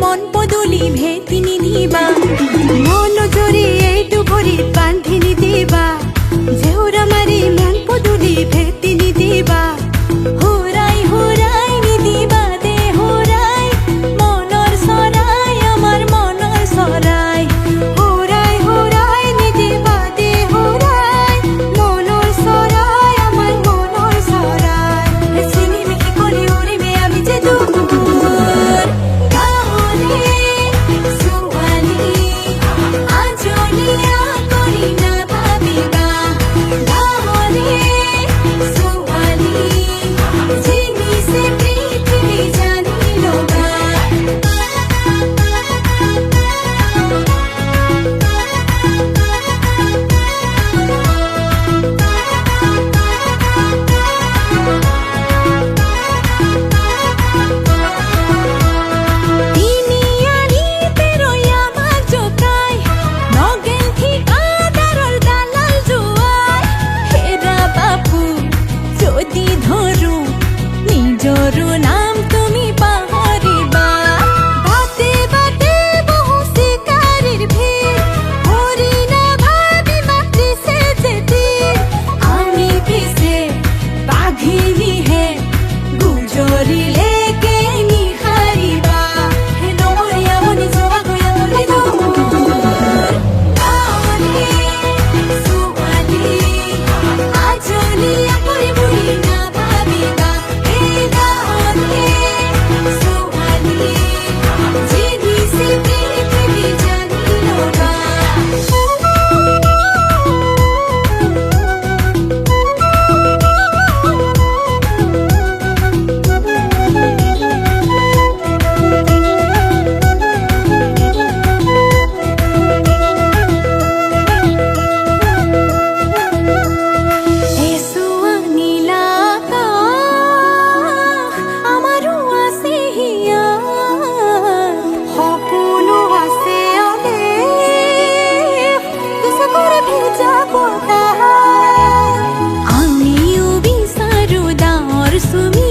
মন পদূলি ভেতিনি দিবা মন জৰি এইটো ভৰিত বান্ধিনি দিবা জেউৰা মাৰি মন পদূলি ভেতিনি দিবা হুৰাই হুৰাই নিদিবা দে হুৰাই মনৰ চৰাই আমাৰ মনৰ চৰাই হুৰাই হুৰাই নিদিবা দে হুৰাই মনৰ চৰাই আমাৰ মনৰ চৰাই চিনি মিকি কৰি উৰিমে আমি যে দূৰ আমিও বিচাৰো ডাঙৰ চুমি